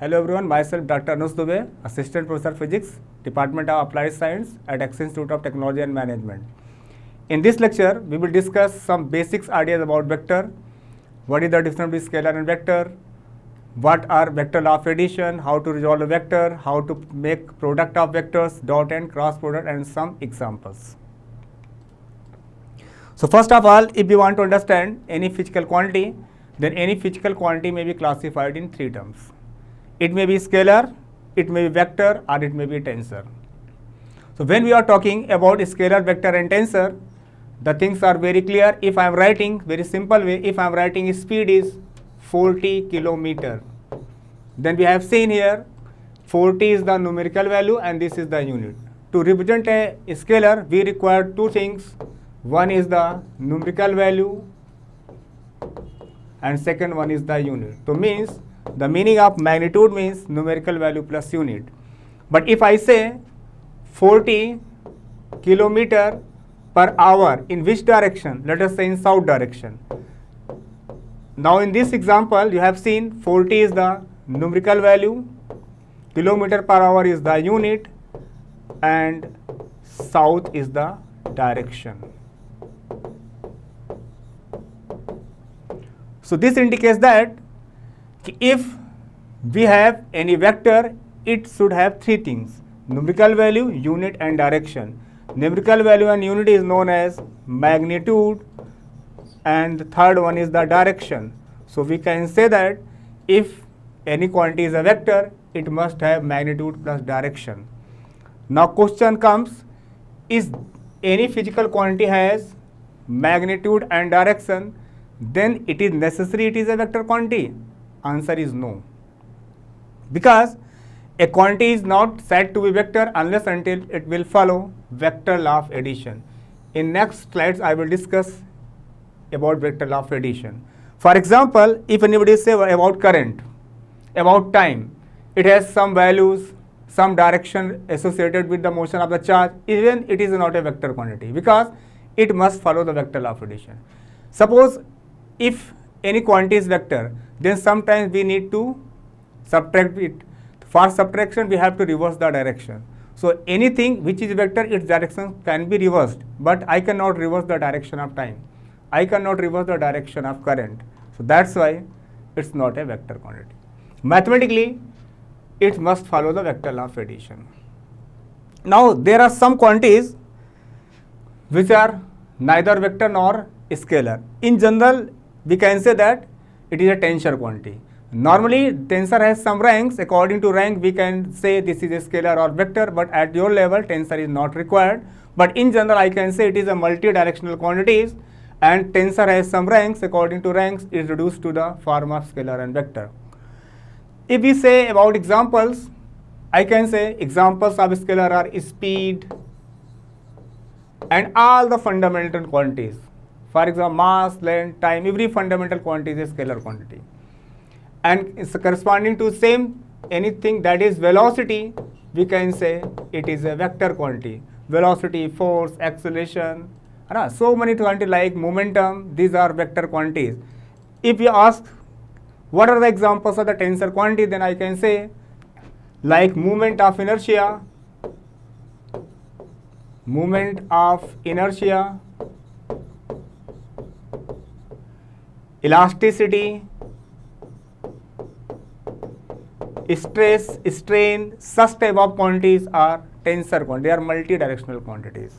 Hello everyone, myself Dr. Anush Dubey, Assistant Professor Physics, Department of Applied Science at Axis Institute of Technology and Management. In this lecture, we will discuss some basics ideas about vector, what is the difference between scalar and vector, what are vector law of addition, how to resolve a vector, how to make product of vectors, dot and cross product, and some examples. So first of all, if you want to understand any physical quantity, then any physical quantity may be classified in three terms. It may be scalar, it may be vector, or it may be tensor. So when we are talking about scalar, vector and tensor, the things are very clear. If I am writing, very simple way, if I am writing speed is 40 kilometer, then we have seen here 40 is the numerical value and this is the unit. To represent a scalar, we require two things. One is the numerical value and second one is the unit. So means the meaning of magnitude means numerical value plus unit. But if I say 40 kilometer per hour, in which direction? Let us say in south direction. Now in this example, you have seen 40 is the numerical value, kilometer per hour is the unit, and south is the direction. So this indicates that if we have any vector, it should have three things: numerical value, unit, and direction. Numerical value and unit is known as magnitude, and the third one is the direction. So we can say that if any quantity is a vector, it must have magnitude plus direction. Now question comes, is any physical quantity has magnitude and direction, then it is necessary it is a vector quantity? Answer is no. Because a quantity is not said to be vector unless until it will follow vector law of addition. In next slides, I will discuss about vector law of addition. For example, if anybody say about current, about time, it has some values, some direction associated with the motion of the charge, even it is not a vector quantity because it must follow the vector law of addition. Suppose if any quantity is vector, then sometimes we need to subtract it. For subtraction, we have to reverse the direction. So anything which is vector, its direction can be reversed, but I cannot reverse the direction of time. I cannot reverse the direction of current. So that's why it's not a vector quantity. Mathematically, it must follow the vector law of addition. Now there are some quantities which are neither vector nor scalar. In general, we can say that it is a tensor quantity. Normally, tensor has some ranks. According to rank, we can say this is a scalar or vector, but at your level, tensor is not required. But in general, I can say it is a multi-directional quantities, and tensor has some ranks. According to ranks, it is reduced to the form of scalar and vector. If we say about examples, I can say examples of scalar are speed and all the fundamental quantities. For example, mass, length, time, every fundamental quantity is a scalar quantity. And it's corresponding to same anything that is velocity, we can say it is a vector quantity. Velocity, force, acceleration, so many quantities like momentum, these are vector quantities. If you ask what are the examples of the tensor quantity, then I can say like moment of inertia, elasticity, stress, strain, such type of quantities are tensor quantities. They are multi-directional quantities.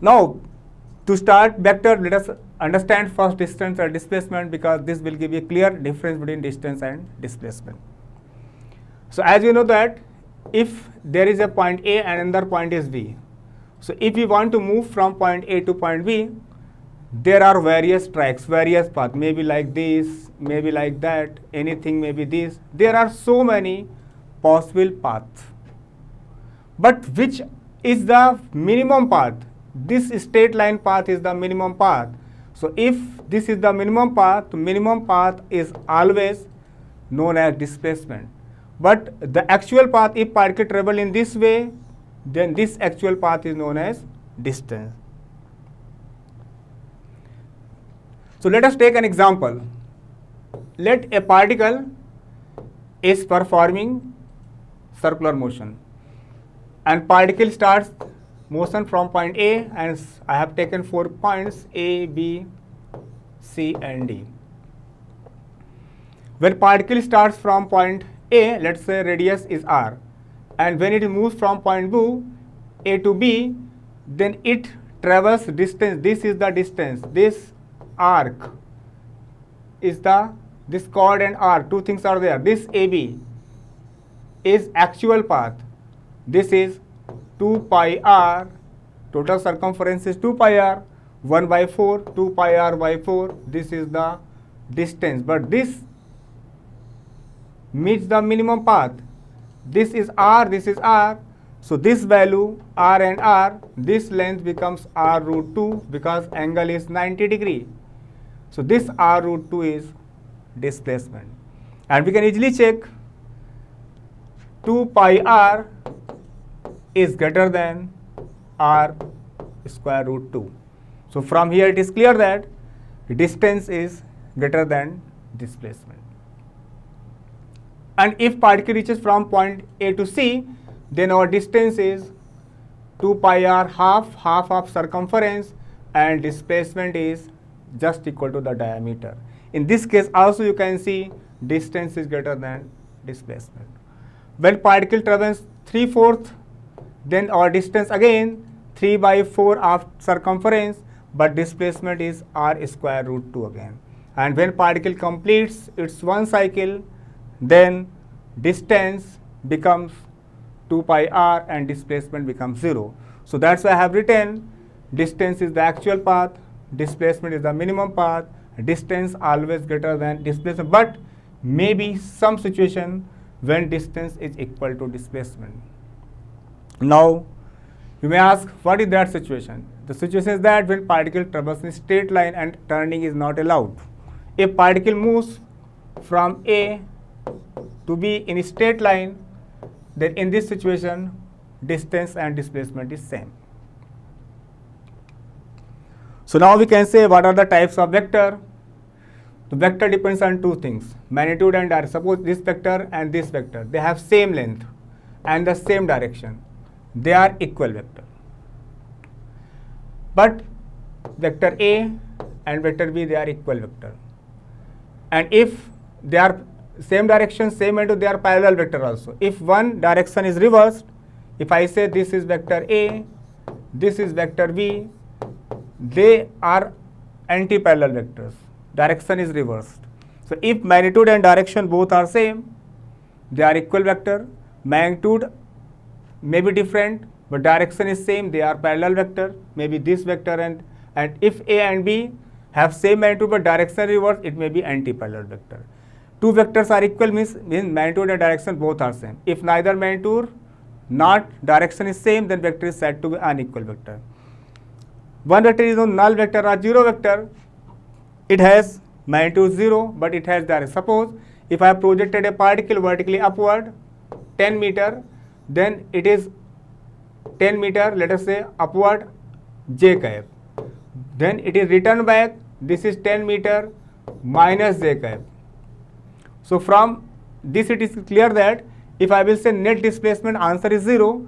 Now, to start vector, let us understand first distance and displacement, because this will give you a clear difference between distance and displacement. So as you know that if there is a point A and another point is B, so if we want to move from point A to point B, there are various tracks, various paths, maybe like this, maybe like that, anything maybe this. There are so many possible paths. But which is the minimum path? This straight line path is the minimum path. So if this is the minimum path is always known as displacement. But the actual path, if particle travel in this way, then this actual path is known as distance. So let us take an example. let a particle is performing circular motion, and particle starts motion from point A, and I have taken 4 points A, B, C and D. When particle starts from point A, let's say radius is r, and when it moves from point A to B, then it travels distance. This is the distance. This arc is this chord and r, two things are there. This AB is actual path. This is 2 pi r, total circumference is 2 pi r, 1 by 4, 2 pi r by 4, this is the distance, but this meets the minimum path. This is r, so this value r and r, this length becomes r root 2 because angle is 90 degree. So this r root 2 is displacement, and we can easily check 2 pi r is greater than r square root 2. So from here it is clear that distance is greater than displacement. And if particle reaches from point A to C, then our distance is 2 pi r, half of circumference, and displacement is just equal to the diameter. In this case also you can see distance is greater than displacement. When particle travels 3/4, then our distance again 3 by 4 of circumference, but displacement is r square root 2 again. And when particle completes its one cycle, then distance becomes 2 pi r and displacement becomes 0. So that's why I have written distance is the actual path, displacement is the minimum path, distance always greater than displacement, but maybe some situation when distance is equal to displacement. Now you may ask, what is that situation? The situation is that when particle travels in straight line and turning is not allowed. If particle moves from A to B in a straight line, then in this situation distance and displacement is same. So now we can say what are the types of vector. The vector depends on two things, magnitude and direction. Suppose this vector and this vector, they have same length and the same direction. They are equal vector. But vector A and vector B, they are equal vector. And if they are same direction, same magnitude, they are parallel vector also. If one direction is reversed, if I say this is vector A, this is vector B, they are anti-parallel vectors. Direction is reversed. So if magnitude and direction both are same, they are equal vector. Magnitude may be different, but direction is same, they are parallel vector. Maybe this vector and if A and B have same magnitude but direction reversed, it may be anti-parallel vector. Two vectors are equal means magnitude and direction both are same. If neither magnitude not direction is same, then vector is said to be unequal vector. One vector is a null vector or zero vector. It has magnitude 0, but it has direction. Suppose if I have projected a particle vertically upward 10 meter, then it is 10 meter, let us say upward j cap. Then it is returned back, this is 10 meter minus j cap. So from this it is clear that if I will say net displacement, answer is 0,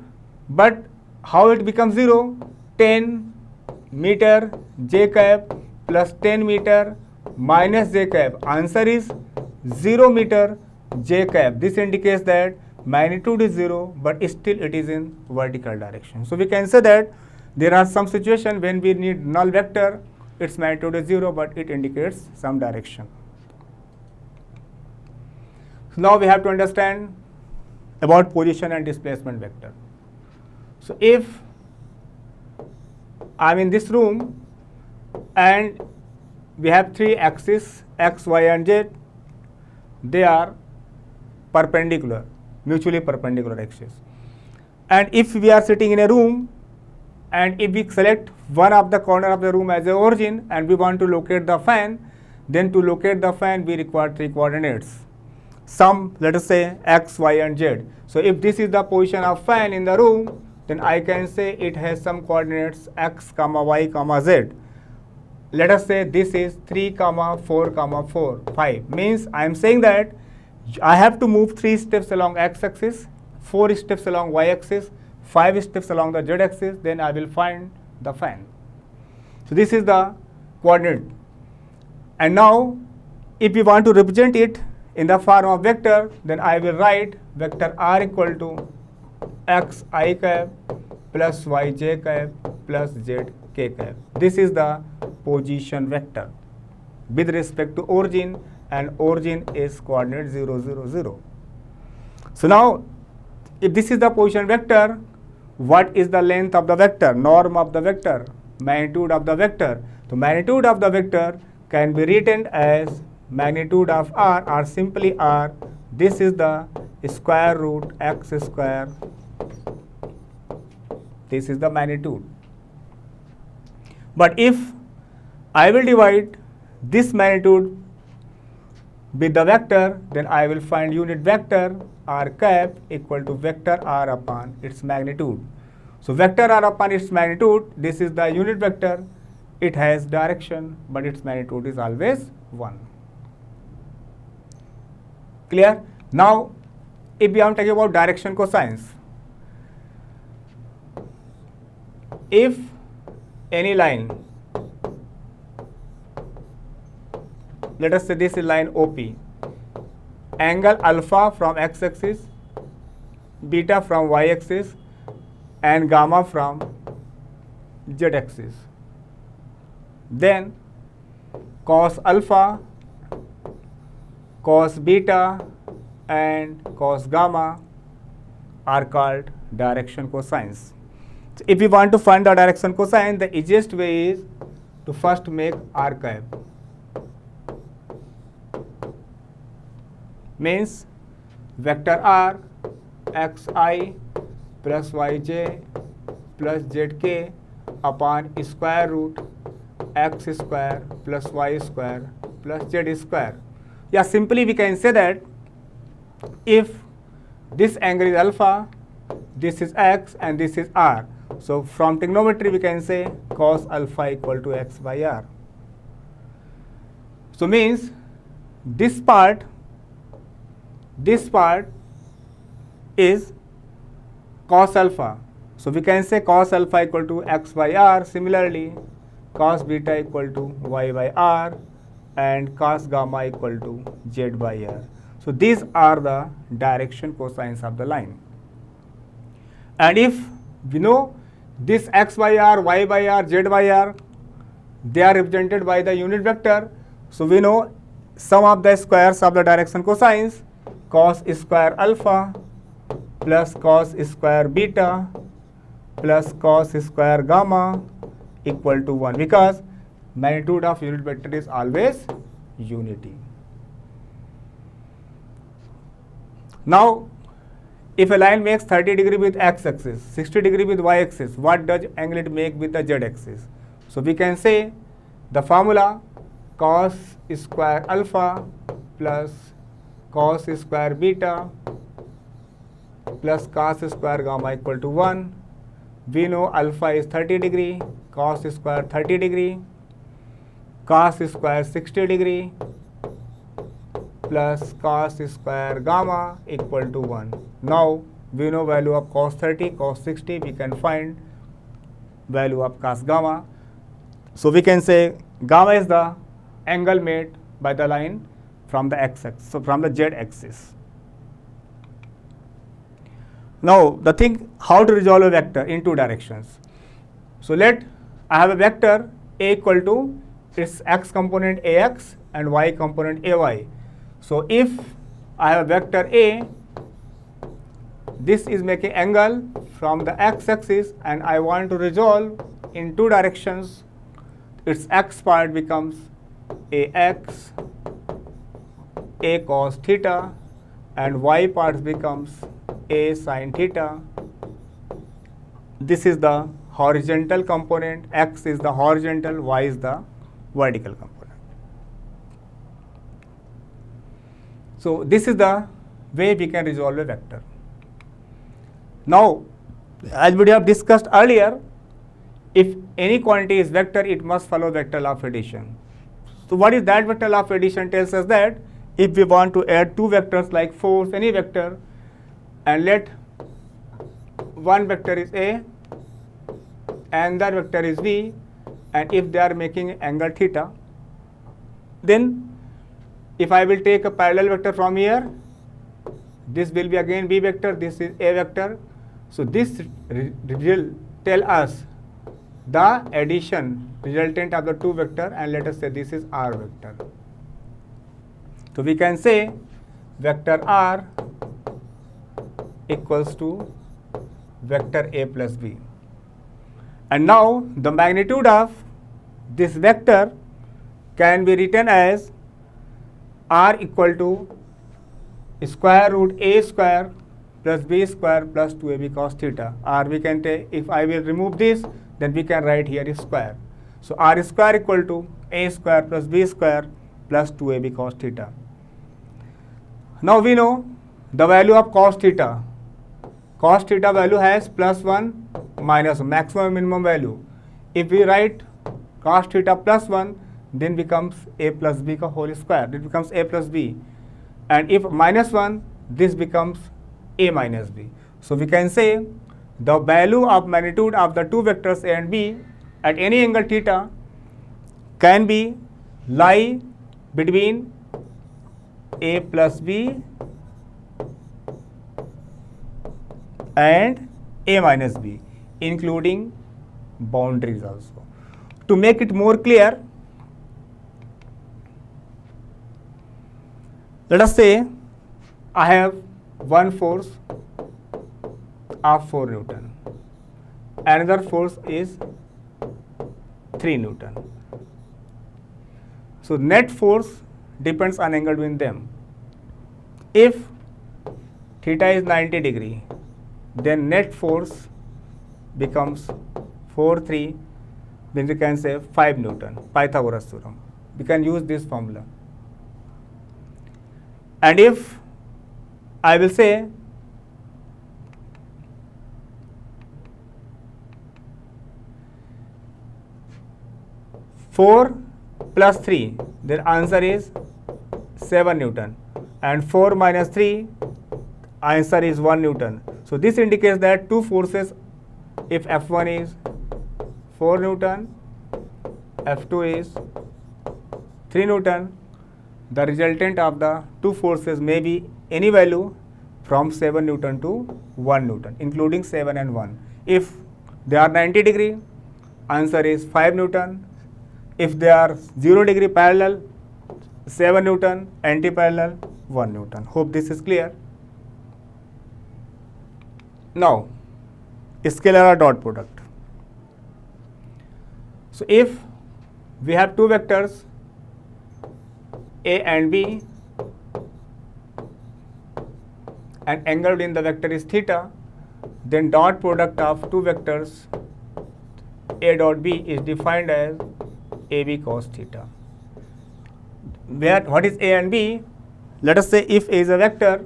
but how it becomes 0? 10 meter j cap plus 10 meter minus j cap. Answer is 0 meter j cap. This indicates that magnitude is 0, but still it is in vertical direction. So we can say that there are some situations when we need null vector, its magnitude is 0, but it indicates some direction. So now we have to understand about position and displacement vector. So if I am in this room and we have three axes x, y and z, they are perpendicular, mutually perpendicular axes. And if we are sitting in a room and if we select one of the corner of the room as a origin and we want to locate the fan, then to locate the fan we require three coordinates. Some, let us say x, y and z. So if this is the position of fan in the room, then I can say it has some coordinates x, y, z. let us say this is 3, 4, 4, 5. Means I am saying that I have to move 3 steps along x-axis, 4 steps along y-axis, 5 steps along the z-axis, then I will find the fan. So this is the coordinate. And now, if you want to represent it in the form of vector, then I will write vector r equal to x I cap plus y j cap plus z k cap. This is the position vector with respect to origin, and origin is coordinate 0, 0, 0. So now, if this is the position vector, what is the length of the vector, norm of the vector, magnitude of the vector? So magnitude of the vector can be written as magnitude of r, or simply r. This is the square root x square. This is the magnitude. But if I will divide this magnitude with the vector, then I will find unit vector r cap equal to vector r upon its magnitude. So vector r upon its magnitude, this is the unit vector. It has direction, but its magnitude is always 1. Clear? Now, if we are talking about direction cosines, if any line, let us say this is line OP, angle alpha from x-axis, beta from y-axis, and gamma from z-axis, then cos alpha, cos beta, and cos gamma are called direction cosines. So if we want to find the direction cosine, the easiest way is to first make r cap. Means vector r xi plus yj plus zk upon square root x square plus y square plus z square. Yeah, simply we can say that if this angle is alpha, this is x, and this is r. So from trigonometry we can say cos alpha equal to x by r. So means this part is cos alpha. So we can say cos alpha equal to x by r. Similarly, cos beta equal to y by r, and cos gamma equal to z by r. So these are the direction cosines of the line. And if we know this x by r, y by r, z by r, they are represented by the unit vector. So we know sum of the squares of the direction cosines, cos square alpha plus cos square beta plus cos square gamma equal to 1, because magnitude of unit vector is always unity. Now, if a line makes 30 degree with x-axis, 60 degree with y-axis, what does angle it make with the z-axis? So we can say the formula cos square alpha plus cos square beta plus cos square gamma equal to 1. We know alpha is 30 degree, cos square 30 degree, cos square 60 degree plus cos square gamma equal to 1. Now we know value of cos 30, cos 60, we can find value of cos gamma. So we can say gamma is the angle made by the line from the x-axis, so from the z-axis. Now the thing, how to resolve a vector in two directions. So let I have a vector a equal to its x component ax and y component ay. So if I have a vector a, this is making angle from the x-axis, and I want to resolve in two directions. Its x part becomes ax, a cos theta, and y part becomes a sin theta. This is the horizontal component, x is the horizontal, y is the vertical component. So this is the way we can resolve a vector. Now, as we have discussed earlier, if any quantity is vector, it must follow vector law of addition. So what is that vector law of addition? Tells us that if we want to add two vectors like force, any vector, and let one vector is A and that vector is B, and if they are making angle theta, then if I will take a parallel vector from here, this will be again B vector, this is A vector. So this will tell us the addition resultant of the two vector, and let us say this is R vector. So we can say vector R equals to vector A plus B. And now the magnitude of this vector can be written as R equal to square root A square plus B square plus 2AB cos theta. Or we can take, if I will remove this, then we can write here is square. So R square equal to A square plus B square plus 2AB cos theta. Now we know the value of cos theta. Cos theta value has plus 1 minus maximum minimum value. If we write cos theta plus 1, then becomes A plus B ka whole square. It becomes A plus B. And if minus 1, this becomes A minus B. So we can say the value of magnitude of the two vectors A and B at any angle theta can be lie between A plus B and A minus B, including boundaries also. To make it more clear, let us say I have one force of 4 Newton, another force is 3 Newton. So net force depends on angle between them. If theta is 90 degree, then net force becomes 4, 3, then we can say 5 Newton, Pythagoras theorem. We can use this formula. And if I will say four plus 3, their answer is 7 Newton, and 4 minus 3, answer is 1 Newton. So this indicates that two forces, if F1 is 4 Newton, F2 is 3 Newton, the resultant of the two forces may be any value from 7 Newton to 1 Newton, including 7 and 1. If they are 90 degree, answer is 5 Newton. If they are 0 degree parallel, 7 Newton, anti-parallel, 1 Newton. Hope this is clear. Now, scalar dot product. So if we have two vectors A and B, and angle in the vector is theta, then dot product of two vectors A dot B is defined as AB cos theta. Where what is A and B? Let us say if A is a vector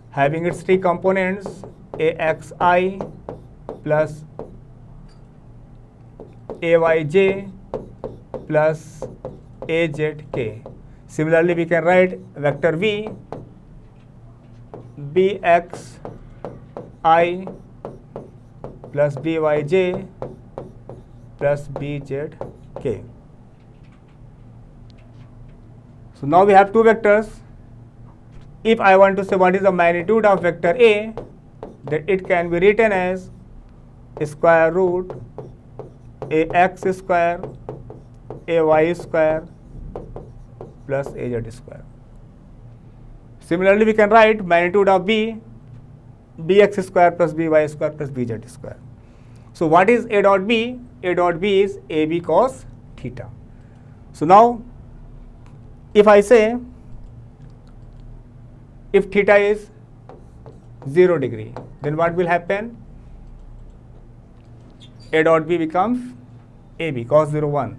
having its three components AXI plus AYJ plus AZK. Similarly, we can write vector V BXI plus BYJ plus BZK. So now we have two vectors. If I want to say what is the magnitude of vector A, then it can be written as square root AX square AY square plus AZ square. Similarly, we can write magnitude of B BX square plus BY square plus BZ square. So what is A dot B? A dot B is AB cos theta. So now if I say if theta is 0 degree, then what will happen? A dot B becomes AB cos 0 1.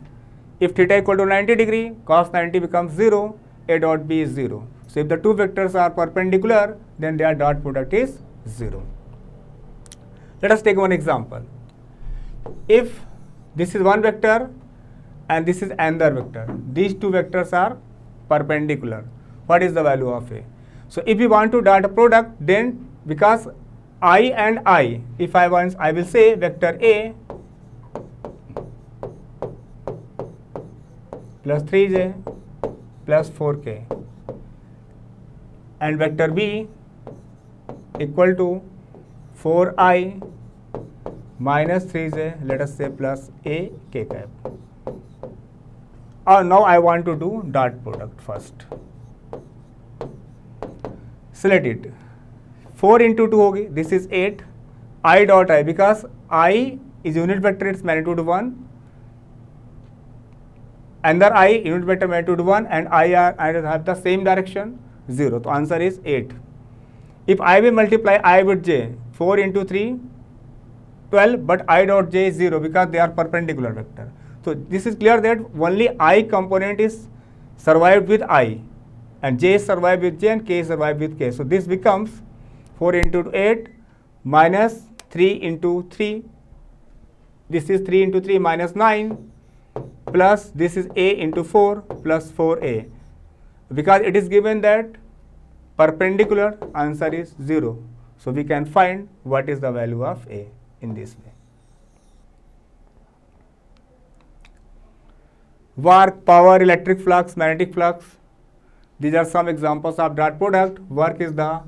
If theta equal to 90 degree, cos 90 becomes 0, A dot B is 0. So if the two vectors are perpendicular, then their dot product is 0. Let us take one example. if this is one vector and this is another vector, these two vectors are perpendicular, what is the value of A? So if we want to dot a product, then because I and I, if I want, I will say vector A plus 3j plus 4k and vector B equal to 4i minus 3j, let us say plus a k cap. Now I want to do dot product first. Select it. 4 into 2 होगी, this is 8. I dot I, because I is unit vector, its magnitude 1. Another I unit vector magnitude 1 and I have the same direction 0. So answer is 8. If I will multiply I with j, 4 into 3, 12, but I dot j is 0 because they are perpendicular vector. So this is clear that only I component is survived with I and j is survived with j and k is survived with k. So this becomes 4 into 8 minus 3 into 3. This is 3 into 3 minus 9 plus this is a into 4 plus 4a. Because it is given that perpendicular, answer is 0. So we can find what is the value of a in this way. Work, power, electric flux, magnetic flux. These are some examples of dot product. Work is the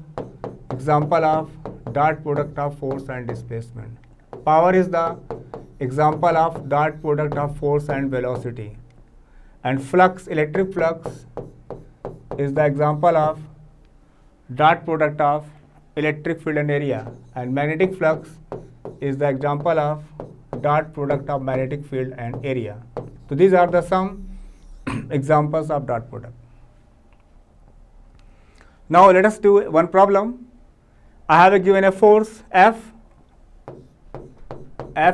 example of dot product of force and displacement. Power is the example of dot product of force and velocity. And flux, electric flux, is the example of dot product of electric field and area. And magnetic flux is the example of dot product of magnetic field and area. So these are the some examples of dot product. Now let us do one problem. I have given a force F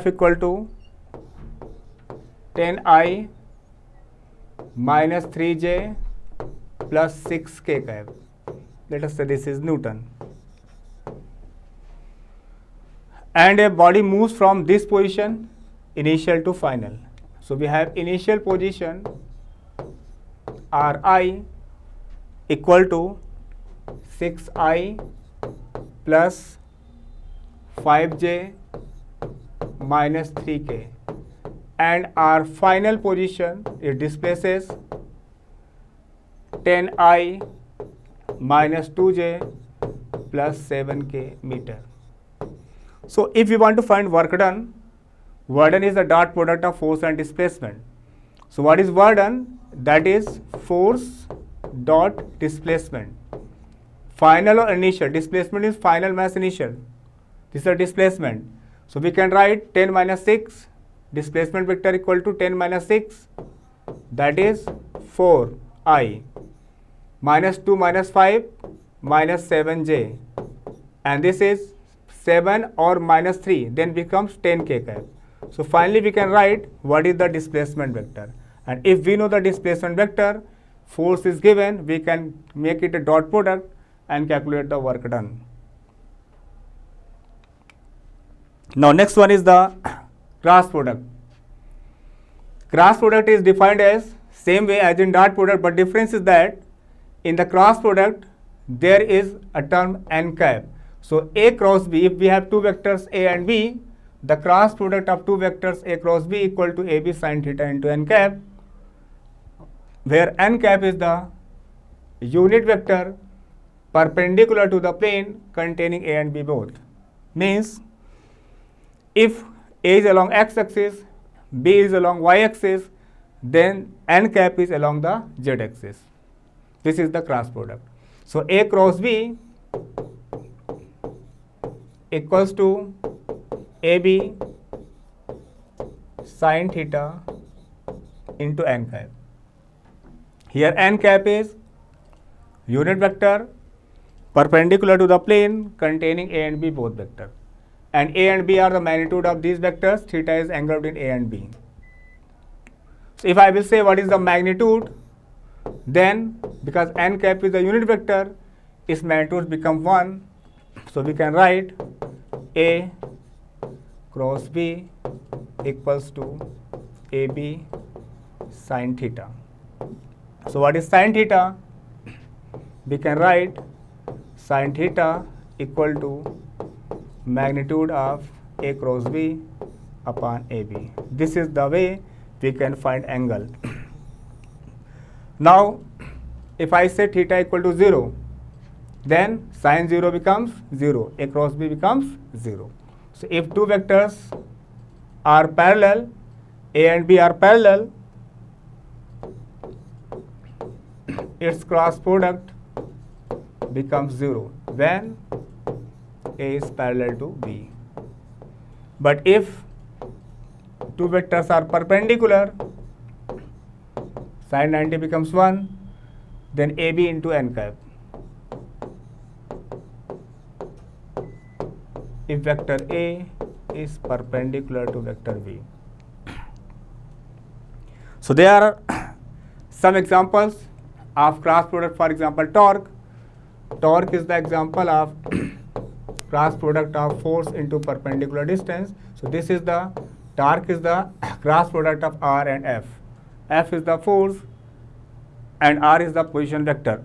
equal to 10I minus 3j plus 6k cap. Let us say this is Newton. And a body moves from this position, initial to final. So we have initial position Ri equal to 6i plus 5j minus 3k, and our final position, it displaces 10i minus 2j plus 7k meter. So if we want to find work done is the dot product of force and displacement. So what is work done? That is force dot displacement. Final or initial, displacement is final mass initial. This is a displacement. So we can write 10 minus 6, displacement vector equal to 10 minus 6, that is 4i, minus 2 minus 5 minus 7j, and this is 7 or minus 3, then becomes 10k cap. So finally we can write what is the displacement vector, and if we know the displacement vector, force is given, we can make it a dot product and calculate the work done. Now next one is the cross product. Cross product is defined as same way as in dot product, but difference is that in the cross product there is a term n cap. So A cross B, if we have two vectors A and B, the cross product of two vectors A cross B equal to AB sin theta into n cap, where n cap is the unit vector perpendicular to the plane containing A and B both. Means if A is along x-axis, B is along y-axis, then n cap is along the z-axis. This is the cross product. So A cross B equals to AB sin theta into n cap. Here n cap is unit vector perpendicular to the plane containing A and B both vector. And A and B are the magnitude of these vectors, theta is anchored in A and B. So if I will say what is the magnitude, then because n cap is the unit vector, its magnitude become 1. So we can write A cross B equals to AB sin theta. So what is sin theta? We can write sin theta equal to magnitude of A cross B upon AB. This is the way we can find angle. Now, if I say theta equal to 0, then sin 0 becomes 0, A cross B becomes 0. So if two vectors are parallel, A and B are parallel, its cross product becomes 0 when A is parallel to B. But if two vectors are perpendicular, sin 90 becomes 1, then AB into n cap. If vector A is perpendicular to vector B. So there are some examples of cross product. For example, torque. Torque is the example of cross product of force into perpendicular distance. So this is the torque is the cross product of R and F. F is the force and R is the position vector.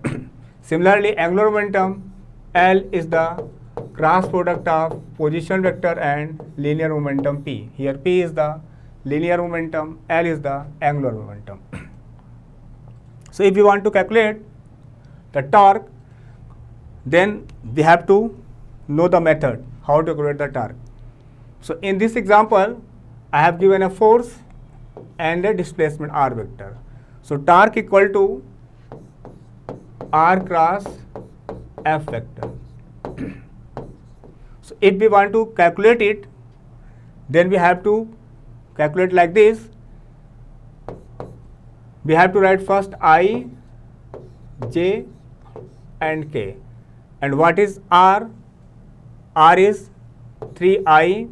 Similarly, angular momentum, L is the cross product of position vector and linear momentum P. Here P is the linear momentum, L is the angular momentum. So if you want to calculate the torque, then we have to know the method, how to calculate the torque. So in this example, I have given a force and a displacement R vector. So torque equal to R cross F vector. So if we want to calculate it, then we have to calculate like this. We have to write first I, J and K. And what is R? R is 3I,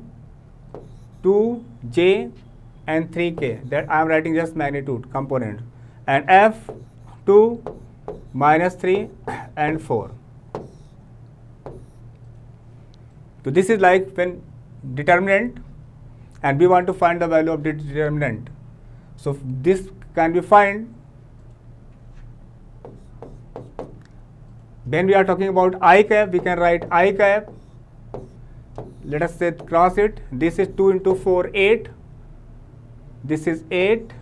2J and 3K. That I am writing just magnitude component. And F 2, -3 and 4. So this is like when determinant, and we want to find the value of the determinant. So this can be found when we are talking about I cap. We can write I cap. Let us say cross it. This is 2 into 4, 8. This is 8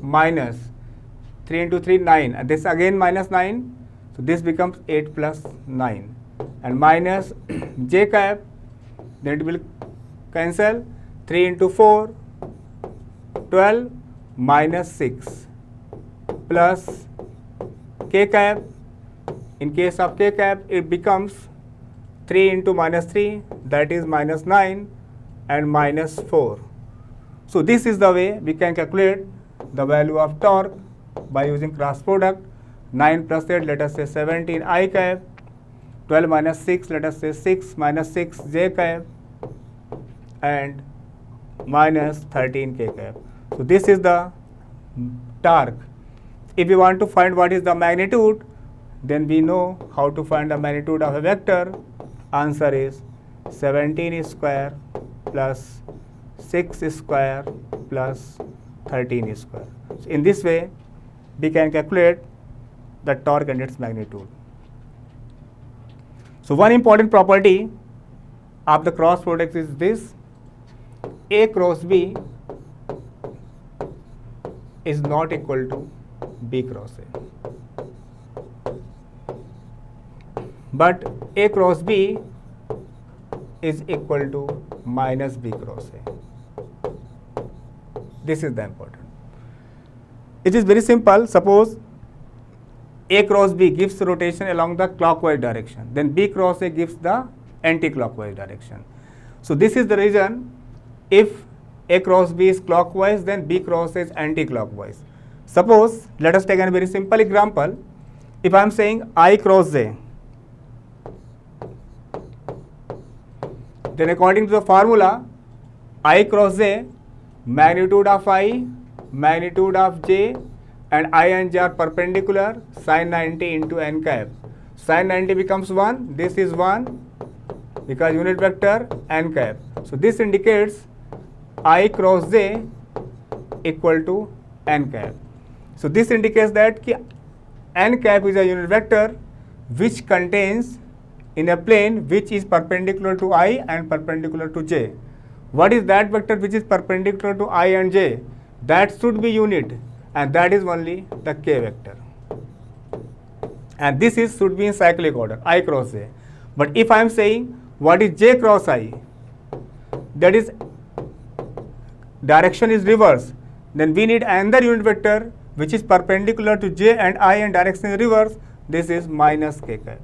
minus 3 into 3, 9. And this again minus 9. So this becomes 8 plus 9. And minus J cap. Then it will cancel. 3 into 4, 12 minus 6 plus K cap. In case of K cap, it becomes 3 into -3, that is -9 and -4. So this is the way we can calculate the value of torque by using cross product. 9 plus 8, let us say 17 I cap. 12 minus 6, let us say 6 minus 6 J cap and minus 13 K cap. So this is the torque. If we want to find what is the magnitude, then we know how to find the magnitude of a vector. Answer is 17 square plus 6 square plus 13 square. So in this way, we can calculate the torque and its magnitude. So one important property of the cross product is this: A cross B is not equal to B cross A. But A cross B is equal to minus B cross A. This is the important. It is very simple. Suppose A cross B gives rotation along the clockwise direction, then B cross A gives the anti-clockwise direction. So this is the reason, if A cross B is clockwise, then B cross A is anti-clockwise. Suppose, let us take a very simple example. If I am saying I cross J, then according to the formula, I cross J, magnitude of I, magnitude of J, and I and J are perpendicular, sin 90 into n cap. Sin 90 becomes 1, this is 1, because unit vector n cap. So this indicates I cross j equal to n cap. So this indicates that n cap is a unit vector which contains in a plane which is perpendicular to I and perpendicular to j. What is that vector which is perpendicular to I and j? That should be unit, and that is only the k vector. And this should be in cyclic order, I cross j. But if I am saying what is j cross I, that is direction is reverse, then we need another unit vector which is perpendicular to j and I and direction is reverse. This is minus k cap.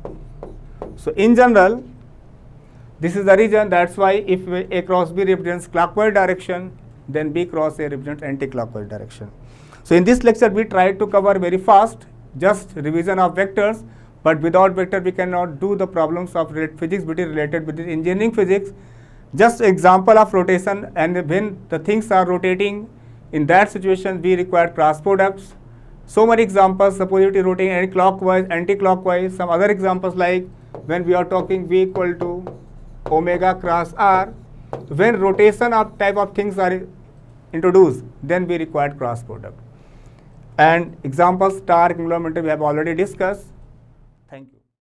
So in general, this is the reason, that's why if A cross B represents clockwise direction, then B cross A represents anti-clockwise direction. So in this lecture we tried to cover very fast just revision of vectors, but without vector we cannot do the problems of physics which is related with engineering physics. Just example of rotation, and when the things are rotating, in that situation we require cross products. So many examples, suppose it is rotating clockwise, anti-clockwise. Some other examples like when we are talking V equal to omega cross R, when rotation of type of things are introduced, then we require cross product. And examples star conglomerate we have already discussed. Thank you.